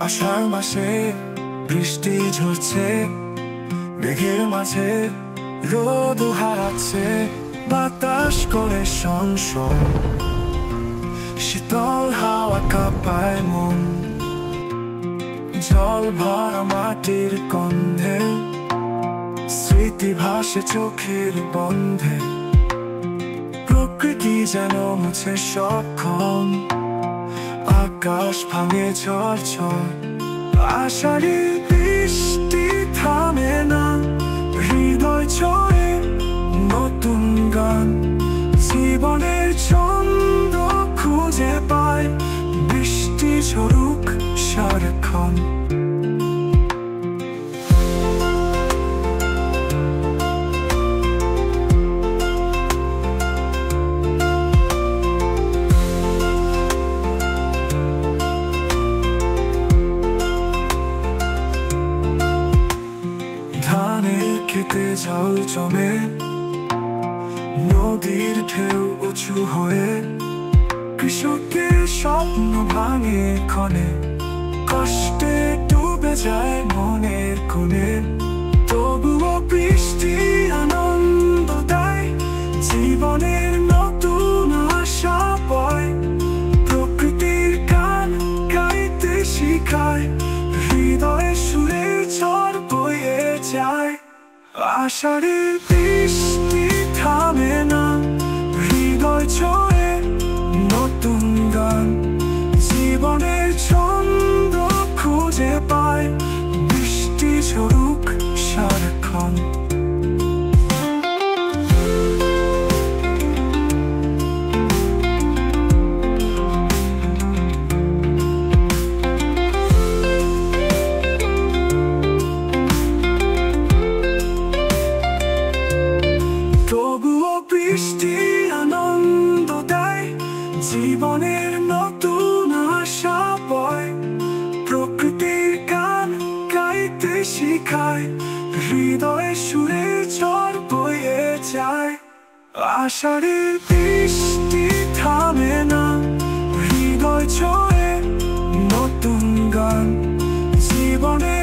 আষাঢ় মাসে বৃষ্টি ঝরছে, মেঘের মাঝে রোদ হারাচ্ছে, বাতাস করে সংশয়, শীতল হাওয়া কাঁপায় মন। জল ভরা মাটির গন্ধে স্মৃতি ভাসে চোখের বন্ধে, প্রকৃতি যেন মুছে সক্ষম, আকাশ ভাঙে ঝড়। আষাঢ়ে বৃষ্টি থামে না, হৃদয় ছড়ে নতুন গান, জীবনের ছন্দ খুঁজে পায়, বৃষ্টি ঝরুক সারাক্ষণ। ধানের খেতে জল জমে, নদীর ঢেউ উঁচু হয়ে, কৃষকের স্বপ্ন ভাঙে ক্ষণে, কষ্টে ডুবে যায় মনের কোণে। তবুও বৃষ্টি আনন্দ দেয়, জীবনের নতুন আশা বয়, প্রকৃতির গান গাইতে শিখায়, হৃদয়ে সুরের ঝড় বয়ে যায়। আষাঢ়ের বৃষ্টি থামে না, হৃদয় ছড়ে নতুন গান, জীবনের ছন্দ খুঁজে পায়, বৃষ্টি ঝরুক সারাক্ষণ। তবুও বৃষ্টি আনন্দ দেয়, জীবনের নতুন আশা বয়, প্রকৃতির গান গাইতে শিখায়, হৃদয়ে সুরের ঝড় বয়ে যায়। আষাঢ়ের বৃষ্টি থামে না, হৃদয় ছড়ে নতুন গান, জীবনের